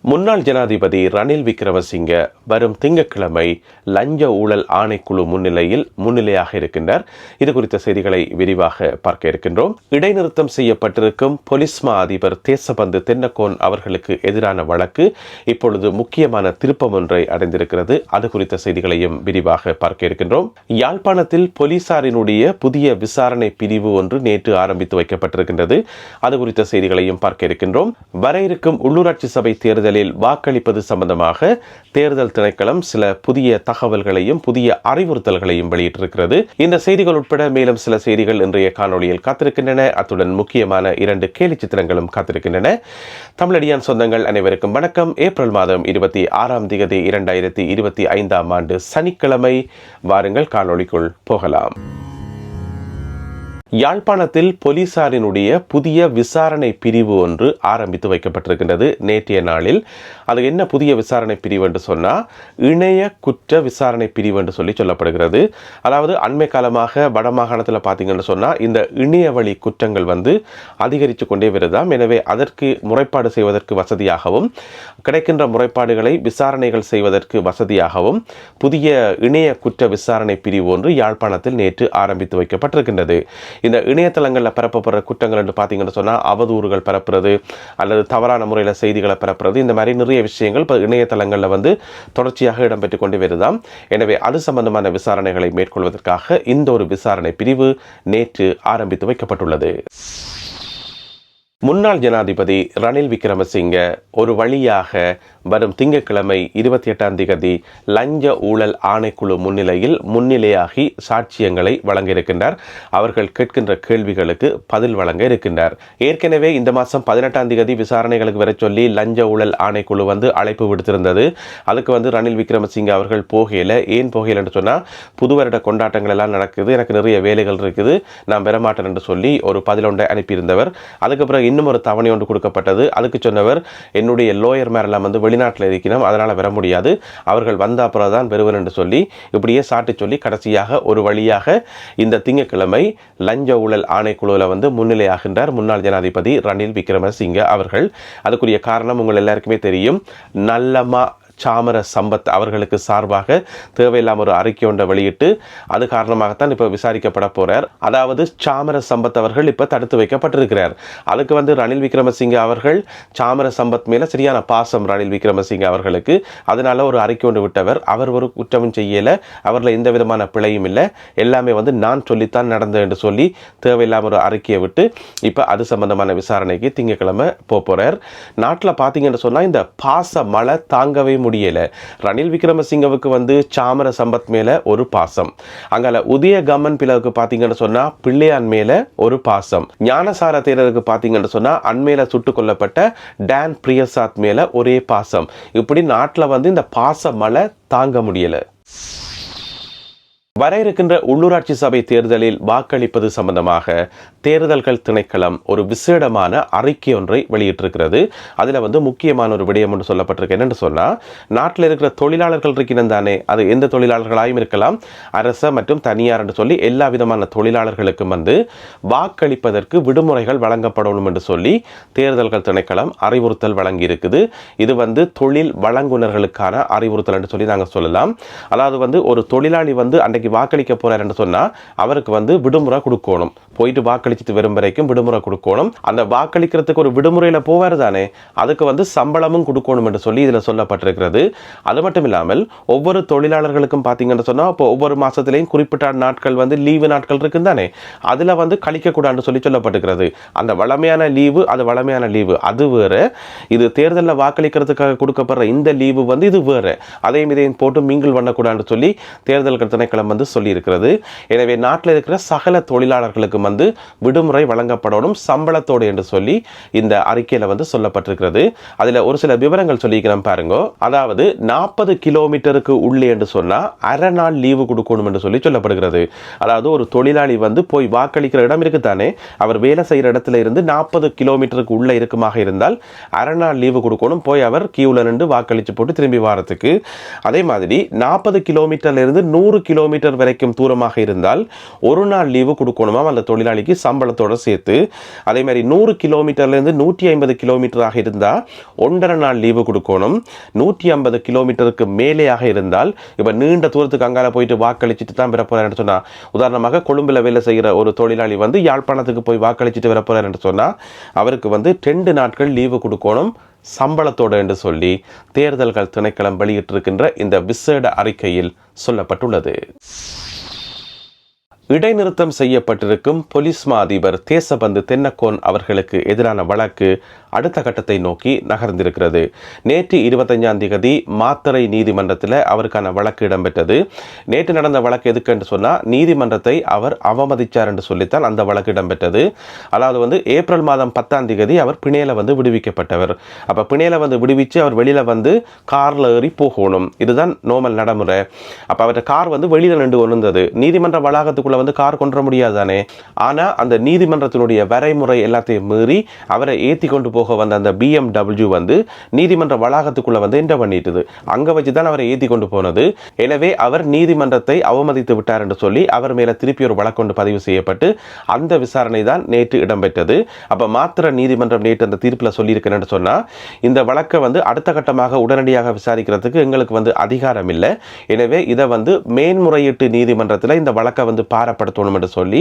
முன்னாள் ஜனாதிபதி ரணில் விக்ரமசிங்க வரும் திங்கட்கிழமை லஞ்ச ஊழல் ஆணைக்குழு முன்னிலையாக இருக்கின்றார். இது குறித்த செய்திகளை விரிவாக பார்க்க இருக்கின்றோம். இடைநிறுத்தம் செய்யப்பட்டிருக்கும் பொலிஸ் மா அதிபர் தேசபந்து தென்னக்கோன் அவர்களுக்கு எதிரான வழக்கு இப்பொழுது முக்கியமான திருப்பம் ஒன்றை அடைந்திருக்கிறது. அது குறித்த செய்திகளையும் விரிவாக பார்க்க இருக்கின்றோம். யாழ்ப்பாணத்தில் போலீசாரினுடைய புதிய விசாரணை பிரிவு ஒன்று நேற்று ஆரம்பித்து வைக்கப்பட்டிருக்கின்றது. அது குறித்த செய்திகளையும் பார்க்க இருக்கின்றோம். வர இருக்கும் உள்ளூராட்சி சபை தேர்தலில் வாக்களிப்பது சம்பந்தமாக தேர்தல் திணைக்களம் சில புதிய தகவல்களையும் புதிய அறிவுறுத்தல்களையும் வெளியிட்டிருக்கிறது. இந்த செய்திகள் உட்பட மேலும் சில செய்திகள் இன்றைய காணொலியில் காத்திருக்கின்றன. அத்துடன் முக்கியமான 2 கேலி சித்திரங்களும் காத்திருக்கின்றன. தமிழடியான் சொந்தங்கள் அனைவருக்கும் வணக்கம். ஏப்ரல் மாதம் 26ஆம் தேதி 2025ஆம் ஆண்டு சனிக்கிழமை. வாருங்கள் காணொலிக்குள் போகலாம். யாழ்ப்பாணத்தில் போலீசாரினுடைய புதிய விசாரணை பிரிவு ஒன்று ஆரம்பித்து வைக்கப்பட்டிருக்கின்றது நேற்றைய நாளில். அது என்ன புதிய விசாரணை பிரிவு என்று சொன்னால் இணைய குற்ற விசாரணை பிரிவு என்று சொல்லப்படுகிறது. அதாவது அண்மை காலமாக வடமாகாணத்தில் பார்த்தீங்கன்னு சொன்னால் இந்த இணைய வழி குற்றங்கள் அதிகரித்து கொண்டே வருதாம். எனவே அதற்கு முறைப்பாடு செய்வதற்கு வசதியாகவும் கிடைக்கின்ற முறைப்பாடுகளை விசாரணைகள் செய்வதற்கு வசதியாகவும் புதிய இணைய குற்ற விசாரணை பிரிவு ஒன்று யாழ்ப்பாணத்தில் நேற்று ஆரம்பித்து வைக்கப்பட்டிருக்கின்றது. இந்த இணையதளங்களில் பரப்பப்படுற குற்றங்கள் என்று பார்த்தீங்கன்னு சொன்னால் அவதூறுகள் பரப்புறது அல்லது தவறான முறையில் செய்திகளை பரப்புறது, இந்த மாதிரி நிறைய விஷயங்கள் இப்போ இணையதளங்களில் தொடர்ச்சியாக இடம்பெற்றுக் கொண்டு வருதாம். எனவே அது சம்பந்தமான விசாரணைகளை மேற்கொள்வதற்காக இந்த ஒரு விசாரணை பிரிவு நேற்று ஆரம்பித்து வைக்கப்பட்டுள்ளது. முன்னாள் ஜனாதிபதி ரணில் விக்ரமசிங்க ஒரு வழியாக வரும் திங்கட்கிழமை 28ஆம் தேதி லஞ்ச ஊழல் ஆணைக்குழு முன்னிலையாகி சாட்சியங்களை வழங்க இருக்கின்றார். அவர்கள் கேட்கின்ற கேள்விகளுக்கு பதில் வழங்க இருக்கின்றார். ஏற்கனவே இந்த மாதம் 18ஆம் தேதி விசாரணைகளுக்கு வர சொல்லி லஞ்ச ஊழல் ஆணைக்குழு அழைப்பு விடுத்திருந்தது. அதுக்கு ரணில் விக்ரமசிங்க அவர்கள் ஏன் போகல என்று சொன்னால் புது வருட கொண்டாட்டங்கள் எல்லாம் நடக்குது, எனக்கு நிறைய வேலைகள் இருக்குது, நான் வரமாட்டேன் என்று சொல்லி ஒரு பதிலொன்றை அனுப்பியிருந்தவர். அதுக்கப்புறம் இன்னும் ஒரு தவணை ஒன்று கொடுக்கப்பட்டது. அதுக்கு சொன்னவர் என்னுடைய லோயர் மேரெல்லாம் வெளிநாட்டில் இருக்கணும், அதனால் வர முடியாது, அவர்கள் வந்த அப்புறம் தான் வருவர் என்று சொல்லி இப்படியே சாட்டி சொல்லி கடைசியாக ஒரு வழியாக இந்த திங்கட்கிழமை லஞ்ச ஊழல் ஆணைக்குழுவில் முன்னிலையாகின்றார் முன்னாள் ஜனாதிபதி ரணில் விக்ரமசிங்க அவர்கள். அதுக்குரிய காரணம் உங்கள் எல்லாருக்குமே தெரியும். நல்லமா சாமர சம்பத் அவர்களுக்கு சார்பாக தேவையில்லாமல் ஒரு அறிக்கை ஒன்றை வெளியிட்டு அது காரணமாகத்தான் இப்போ விசாரிக்கப்பட போறார். அதாவது சாமர சம்பத் அவர்கள் இப்போ தடுத்து வைக்கப்பட்டிருக்கிறார். அதுக்கு ரணில் விக்ரமசிங்க அவர்கள் சாமர சம்பத் மேல சரியான பாசம் ரணில் விக்ரமசிங்க அவர்களுக்கு, அதனால ஒரு அறிக்கை ஒன்று விட்டவர். அவர் ஒரு குற்றமும் செய்யல, அவரில் எந்த விதமான பிழையும் இல்லை, எல்லாமே நான் சொல்லித்தான் நடந்தது என்று சொல்லி தேவையில்லாமல் ஒரு அறிக்கையை விட்டு இப்போ அது சம்பந்தமான விசாரணைக்கு திங்கட்கிழமை போறார். நாட்டில் பார்த்தீங்கன்னு சொன்னா இந்த பாச மழை தாங்கவே முடியல. ரணில் விக்ரமசிங்கவுக்கு சாமர சம்பத் மேல ஒரு பாசம், அங்கால உதய கமன் பிளவுக்கு பாத்தீங்கன்னு சொன்னா பிள்ளையான் மேல ஒரு பாசம், ஞானசார தேரருக்கு பாத்தீங்கன்னு சொன்னா அண்மையில சுட்டுக் கொல்லப்பட்ட டான் பிரியசாத் மேல ஒரே பாசம். இப்படி நாட்டுல இந்த பாச மழை தாங்க முடியல. வர இருக்கின்ற உள்ளூராட்சி சபை தேர்தலில் வாக்களிப்பது சம்பந்தமாக தேர்தல்கள் திணைக்களம் ஒரு விசேடமான அறிக்கை ஒன்றை வெளியிட்டிருக்கிறது. அதில் முக்கியமான ஒரு விடயம் ஒன்று சொல்லப்பட்டிருக்கு. என்னென்னு சொன்னால், நாட்டில் இருக்கிற தொழிலாளர்கள் இருக்கிறது தானே, அது எந்த தொழிலாளர்களாயும் இருக்கலாம், அரச மற்றும் தனியார் என்று சொல்லி எல்லா விதமான தொழிலாளர்களுக்கும் வாக்களிப்பதற்கு விடுமுறைகள் வழங்கப்படணும் என்று சொல்லி தேர்தல்கள் திணைக்களம் அறிவுறுத்தல் வழங்கி இருக்குது. இது தொழில் வழங்குனர்களுக்கான அறிவுறுத்தல் என்று சொல்லி நாங்கள் சொல்லலாம். அதாவது ஒரு தொழிலாளி அன்றைக்கு வாக்களிக்க போறார் என்று சொன்னா அவருக்கு விடுமுறை கொடுக்கணும், போயிட்டு வாக்களிச்சுட்டு வரும் வரைக்கும் விடுமுறை கொடுக்கணும். அந்த வாக்களிக்கிறதுக்கு ஒரு விடுமுறையில போவார் தானே, அதுக்கு சம்பளமும் கொடுக்கணும் என்று சொல்லி இதுல சொல்லப்பட்டிருக்கிறது. அது மட்டும் இல்லாமல் ஒவ்வொரு தொழிலாளர்களுக்கும் பாத்தீங்கன்னு சொன்னா இப்போ ஒவ்வொரு மாசத்திலையும் குறிப்பிட்ட நாட்கள் லீவு நாட்கள் இருக்கு தானே, அதுல கழிக்க கூடாதுன்னு சொல்லி சொல்லப்பட்டிருக்கிறது. அந்த வளமையான லீவு அது வளமையான லீவு அது வேற, இது தேர்தலில் வாக்களிக்கிறதுக்காக கொடுக்கப்படுற இந்த லீவு இது வேற. அதையும் இதையும் போட்டு மீங்கள் பண்ணக்கூடாதுன்னு சொல்லி தேர்தல் திணைக்களம் சொல்லி இருக்கிறது. எனவே நாட்டில் இருக்கிற சகல தொழிலாளர்களுக்கும் விடுமுறை வழங்கப்படணும் சம்பளத்தோடு என்று சொல்லி இந்த அறிக்கையில சொல்லப்பட்டிருக்கிறது. அதுல ஒரு சில விவரங்கள் சொல்லிக்கிறேன் பாருங்க. அதாவது 40 கிலோமீட்டருக்கு உள்ளே என்று சொன்னா அரை நாள் லீவு கொடுக்கணும் என்று சொல்லி சொல்லப்படுகிறது. அதாவது ஒரு தொழிலாளி போய் வாக்களிக்கிற இடம் இருக்குதானே, அவர் வேலை செய்யற இடத்துல இருந்து 40 கிலோமீட்டருக்கு உள்ள இருக்குமாக இருந்தால் அரை நாள் லீவு கொடுக்கணும், போய் அவர் கியூல நின்று வாக்களிச்சு போட்டு திரும்பி வாரத்துக்கு. அதே மாதிரி 40 கிலோமீட்டர்ல இருந்து 100 கிலோமீட்டர் வரைக்கும் தூரமாக இருந்தால் ஒரு நாள் லீவு கொடுக்கணுமா அந்த தொழிலாளிக்கு சம்பளத்தோடு சேர்த்து. அதே மாதிரி 100 கிலோமீட்டர்லேருந்து 150 கிலோமீட்டராக இருந்தால் 1.5 நாள் லீவு கொடுக்கணும். 150 கிலோமீட்டருக்கு மேலேயாக இருந்தால், இப்போ நீண்ட தூரத்துக்கு அங்கால போயிட்டு வாக்களிச்சுட்டு தான் வர போகிறாருன்னு சொன்னால், உதாரணமாக கொழும்பில் வேலை செய்கிற ஒரு தொழிலாளி வந்து யாழ்ப்பாணத்துக்கு போய் வாக்களிச்சுட்டு வர போகிறாருன்னு சொன்னால் அவருக்கு வந்து 2 நாட்கள் லீவு கொடுக்கணும் சம்பளத்தோடு என்று சொல்லி தேர்தல்கள் திணைக்களம் வெளியிட்டிருக்கின்ற இந்த விசேட அறிக்கையில் சொல்லப்பட்டுள்ளது. இடைநிறுத்தம் செய்யப்பட்டிருக்கும் போலீஸ் மா அதிபர் தேசபந்து தென்னக்கோன் அவர்களுக்கு எதிரான வழக்கு அடுத்த கட்டத்தை நோக்கி நகர்ந்திருக்கிறது. நேற்று 25ஆம் தேதி மாத்தறை நீதிமன்றத்தில் அவருக்கான வழக்கு இடம்பெற்றது. நேற்று நடந்த வழக்கு எதுக்கு என்று சொன்னால், நீதிமன்றத்தை அவர் அவமதித்தார் என்று சொல்லித்தான் அந்த வழக்கு இடம்பெற்றது. அதாவது வந்து ஏப்ரல் மாதம் 10ஆம் தேதி அவர் பிணையில வந்து விடுவிக்கப்பட்டவர். அப்போ பிணையில வந்து விடுவிச்சு அவர் வெளியில் வந்து காரில் ஏறி போகணும். இதுதான் நோமல் நடைமுறை. அப்போ அவர்கிட்ட கார் வந்து வெளியில் நின்று கொண்டிருந்தது. நீதிமன்ற வளாகத்துக்குள்ள வந்து கார் கொண்டு முடியாதானே. ஆனால் அந்த நீதிமன்றத்தினுடைய வரைமுறை எல்லாத்தையும் மீறி அவரை ஏற்றி கொண்டு போக வந்த அந்த BMW வந்து நீதிமன்ற வளாகத்துக்குள்ள வந்து என்டர் பண்ணிட்டது. அங்கே வச்சு தான் அவரை ஏற்றி கொண்டு போனது. எனவே அவர் நீதிமன்றத்தை அவமதித்து விட்டார் என்று சொல்லி அவர் மேலே திருப்பி ஒரு வழக்கு பதிவு செய்யப்பட்டு அந்த விசாரணை தான் நேற்று இடம்பெற்றது. அப்போ மாத்திர நீதிமன்றம் நேற்று அந்த தீர்ப்பில் சொல்லியிருக்கிறேன்னு சொன்னால், இந்த வழக்கை வந்து அடுத்த கட்டமாக உடனடியாக விசாரிக்கிறதுக்கு எங்களுக்கு வந்து அதிகாரம் இல்லை. எனவே இதை வந்து மேன்முறையீட்டு நீதிமன்றத்தில் இந்த வழக்கை வந்து பாரப்படுத்தணும் என்று சொல்லி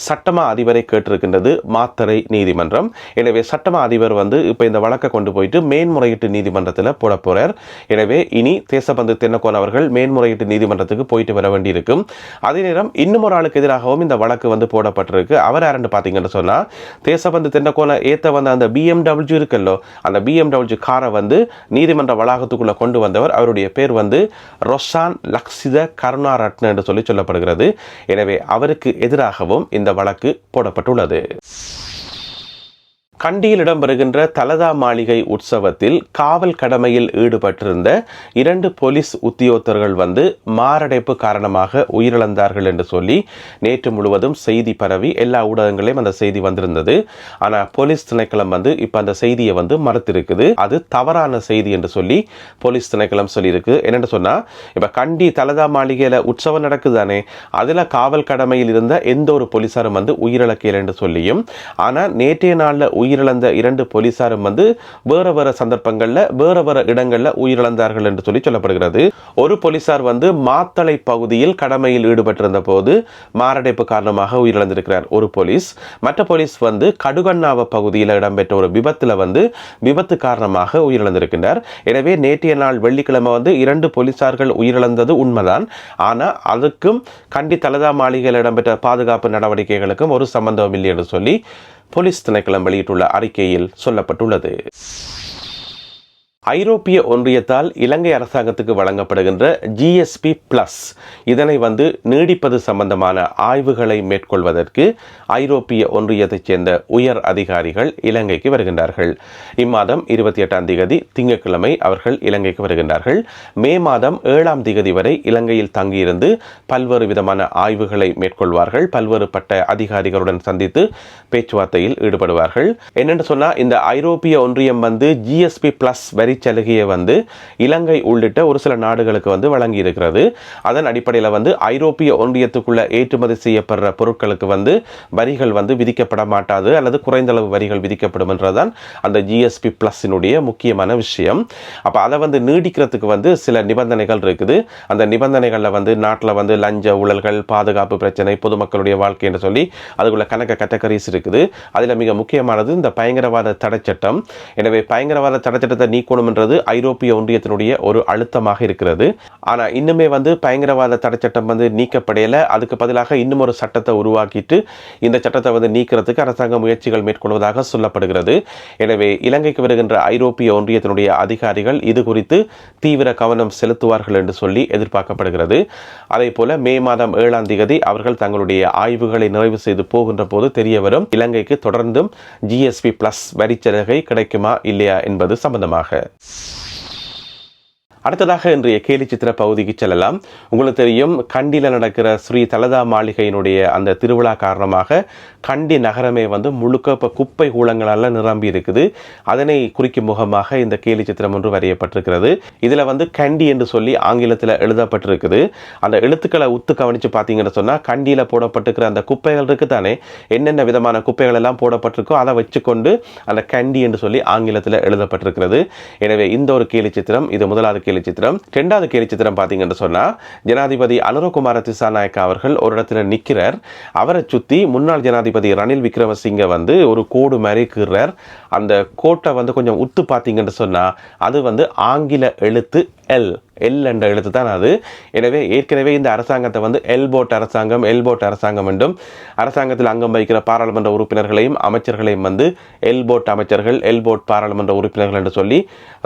சட்டமா அதிபரை கேட்டிருக்கின்றது மாத்தறை நீதிமன்றம். எனவே சட்டமா அதிபர் வந்து இப்போ இந்த வழக்கை கொண்டு போயிட்டு மேன்முறையீட்டு நீதிமன்றத்தில் போட போறார். எனவே இனி தேசபந்து தென்னக்கோன் அவர்கள் மேன்முறையீட்டு நீதிமன்றத்துக்கு போயிட்டு வர வேண்டியிருக்கும். அதே நேரம் இன்னும் ஒரு ஆளுக்கு எதிராகவும் இந்த வழக்கு வந்து போடப்பட்டிருக்கு. அவர் யாருன்னு பார்த்தீங்கன்னு சொன்னால், தேசபந்து தென்னக்கோனை ஏற்ற வந்த அந்த BMW இருக்கல்லோ, அந்த BMW காரை வந்து நீதிமன்ற வளாகத்துக்குள்ள கொண்டு வந்தவர். அவருடைய பேர் வந்து ரொஷான் லக்ஷித கருணாரட்ன என்று சொல்லி சொல்லப்படுகிறது. எனவே அவருக்கு எதிராகவும் இந்த வழக்கு போடப்பட்டுள்ளது. கண்டியில் இடம்பெறுகின்ற தலதா மாளிகை உற்சவத்தில் காவல் கடமையில் ஈடுபட்டிருந்த 2 போலீஸ் உத்தியோகத்தர்கள் வந்து மாரடைப்பு காரணமாக உயிரிழந்தார்கள் என்று சொல்லி நேற்று முழுவதும் செய்தி பரவி எல்லா ஊடகங்களையும் அந்த செய்தி வந்திருந்தது. ஆனால் போலீஸ் திணைக்களம் வந்து இப்போ அந்த செய்தியை வந்து மறுத்திருக்குது. அது தவறான செய்தி என்று சொல்லி போலீஸ் திணைக்களம் சொல்லியிருக்கு. என்னென்னு சொன்னால், இப்போ கண்டி தலதா மாளிகையில் உற்சவம் நடக்குதானே, அதில் காவல் கடமையில் இருந்த எந்த ஒரு போலீஸாரும் வந்து உயிரிழக்கல என்று சொல்லியும், ஆனால் நேற்றைய நாளில் உயிரிழந்த 2 போலீசாரும் வந்து வேற சந்தர்ப்பங்களில் வேற இடங்களில் உயிரிழந்தார்கள் என்று சொல்லி சொல்லப்படுகிறது. ஒரு போலீசார் வந்து மாத்தளை பகுதியில் கடமையில் ஈடுபட்டிருந்த போது மாரடைப்பு காரணமாக உயிரிழந்திருக்கிறார் ஒரு போலீஸ். மற்ற போலீஸ் வந்து கடுகண்ணாவ பகுதியில் இடம்பெற்ற ஒரு விபத்தில் வந்து விபத்து காரணமாக உயிரிழந்திருக்கிறார். எனவே நேற்றைய நாள் வெள்ளிக்கிழமை வந்து 2 போலீசார்கள் உயிரிழந்தது உண்மைதான். ஆனால் அதுக்கும் கண்டி தலதா மாளிகையில் இடம்பெற்ற பாதுகாப்பு நடவடிக்கைகளுக்கும் ஒரு சம்பந்தம் இல்லை என்று சொல்லி போலீஸ் திணைக்களம் வெளியிட்டுள்ள அறிக்கையில் சொல்லப்பட்டுள்ளது. ஐரோப்பிய ஒன்றியத்தால் இலங்கை அரசாங்கத்துக்கு வழங்கப்படுகின்ற GSP+ இதனை வந்து நீடிப்பது சம்பந்தமான ஆய்வுகளை மேற்கொள்வதற்கு ஐரோப்பிய ஒன்றியத்தைச் சேர்ந்த உயர் அதிகாரிகள் இலங்கைக்கு வருகின்றார்கள். இம்மாதம் 28ஆம் தேதி திங்கட்கிழமை அவர்கள் இலங்கைக்கு வருகின்றார்கள். மே மாதம் 7ஆம் தேதி வரை இலங்கையில் தங்கியிருந்து பல்வேறு விதமான ஆய்வுகளை மேற்கொள்வார்கள். பல்வேறு பட்ட அதிகாரிகளுடன் சந்தித்து பேச்சுவார்த்தையில் ஈடுபடுவார்கள். என்னென்னு சொன்னால், இந்த ஐரோப்பிய ஒன்றியம் வந்து GSP+ வரி சலுகையை வந்து இலங்கை உள்ளிட்ட ஒரு சில நாடுகளுக்கு வந்து வழங்கி இருக்கிறது. அதன் அடிப்படையில் வந்து ஐரோப்பிய ஒன்றியத்துக்குள்ள ஏற்றுமதி செய்யப்படுற பொருட்களுக்கு வந்து வரிகள் வந்து விதிக்கப்பட மாட்டாது அல்லது குறைந்த அளவு வரிகள் விதிக்கப்படும் என்றதான் அந்த GSP+ முக்கியமான விஷயம். அப்ப அதை வந்து நீடிக்கிறதுக்கு வந்து சில நிபந்தனைகள் இருக்குது. அந்த நிபந்தனைகளில் வந்து நாட்டில் வந்து லஞ்ச ஊழல்கள், பாதுகாப்பு பிரச்சனை, பொதுமக்களுடைய வாழ்க்கை என்று சொல்லி அதுக்குள்ள கணக்க கேட்டகரிஸ் இருக்குது. அதில் மிக முக்கியமானது இந்த பயங்கரவாத தடை சட்டம். எனவே பயங்கரவாத தடை சட்டத்தை நீக்கணும் என்றது ஐரோப்பிய ஒன்றியத்தினுடைய ஒரு அழுத்தமாக இருக்கிறது. ஆனா இன்னுமே வந்து பயங்கரவாத தடை சட்டம் வந்து நீக்கப்படையில. அதுக்கு பதிலாக இன்னும் ஒரு சட்டத்தை உருவாக்கிட்டு இந்த சட்டத்தை வந்து நீக்கிறதுக்கு அரசாங்க முயற்சிகள் மேற்கொள்வதாக சொல்லப்படுகிறது. எனவே இலங்கைக்கு வருகின்ற ஐரோப்பிய ஒன்றியத்தினுடைய அதிகாரிகள் இது குறித்து தீவிர கவனம் செலுத்துவார்கள் என்று சொல்லி எதிர்பார்க்கப்படுகிறது. அதே போல மே மாதம் 7ஆம் தேதி அவர்கள் தங்களுடைய ஆய்வுகளை நிறைவு செய்து போகின்ற போது தெரிய வரும் இலங்கைக்கு தொடர்ந்தும் GSP+ வரிச்சலுகை கிடைக்குமா இல்லையா என்பது சம்பந்தமாக. அடுத்ததாக இன்றைய கேலி சித்திர பகுதிக்கு செல்லலாம். உங்களுக்கு தெரியும், கண்டியில் நடக்கிற ஸ்ரீ தலதா மாளிகையினுடைய அந்த திருவிழா காரணமாக கண்டி நகரமே முழுக்க இப்போ குப்பை கூலங்களால் நிரம்பி இருக்குது. அதனை குறிக்கும் முகமாக இந்த கேலி சித்திரம் ஒன்று வரையப்பட்டிருக்கிறது. இதில் கண்டி என்று சொல்லி ஆங்கிலத்தில் எழுதப்பட்டிருக்குது. அந்த எழுத்துக்களை உத்து கவனித்து பார்த்தீங்கன்னு சொன்னால், கண்டியில் போடப்பட்டிருக்கிற அந்த குப்பைகள் இருக்குது தானே, என்னென்ன விதமான குப்பைகள் எல்லாம் போடப்பட்டிருக்கோ அதை வச்சுக்கொண்டு அந்த கண்டி என்று சொல்லி ஆங்கிலத்தில் எழுதப்பட்டிருக்கிறது. எனவே இந்த ஒரு கேலி சித்திரம், இது முதலாவது கேலி சித்திரம். இரண்டாவது கேலி சித்திரம் பார்த்தீங்கன்னு சொன்னா, ஜனாதிபதி அனுரகுமார திசாநாயக்கா அவர்கள் ஒரு இடத்துல நிற்கிறார். அவரை சுற்றி முன்னாள் ஜனாதிபதி ரணில் விக்ரமசிங்க ஒரு கோடு மாதிரி கீறார். அந்த கோட்டை கொஞ்சம் உத்து பார்த்தீங்கன்னு சொன்னா, அது ஆங்கில எழுத்து எல் என்ற எழுத்து தான் அது. எனவே ஏற்கனவே இந்த அரசாங்கத்தை எல்போட் அரசாங்கம் என்றும், அரசாங்கத்தில் அங்கம் வகிக்கிற பாராளுமன்ற உறுப்பினர்களையும் அமைச்சர்களையும் எல்போட் அமைச்சர்கள், எல்போட் பாராளுமன்ற உறுப்பினர்கள் என்று சொல்லி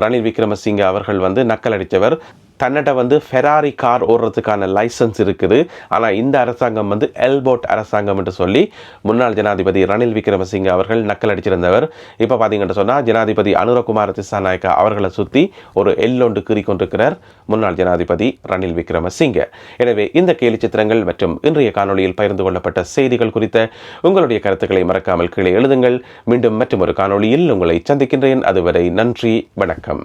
ரணில் விக்ரமசிங்க அவர்கள் நக்கல் அடித்தவர். தன்னிட்ட ஃபெராரி கார் ஓடுறதுக்கான லைசன்ஸ் இருக்குது. ஆனால் இந்த அரசாங்கம் எல்போட் அரசாங்கம் என்று சொல்லி முன்னாள் ஜனாதிபதி ரணில் விக்ரமசிங்க அவர்கள் நக்கல் அடிச்சிருந்தவர். இப்போ பார்த்தீங்கன்னு சொன்னால், ஜனாதிபதி அனுரகுமார திசாநாயக்கா அவர்களை சுற்றி ஒரு எல்லொண்டு கீறிக்கொண்டிருக்கிறார் முன்னாள் ஜனாதிபதி ரணில் விக்ரமசிங்க. எனவே இந்த கேலி சித்திரங்கள் மற்றும் இன்றைய காணொலியில் பகிர்ந்து கொள்ளப்பட்ட செய்திகள் குறித்த உங்களுடைய கருத்துக்களை மறக்காமல் கீழே எழுதுங்கள். மீண்டும் மற்றும் ஒரு காணொலியில் உங்களை சந்திக்கின்றேன். அதுவரை நன்றி, வணக்கம்.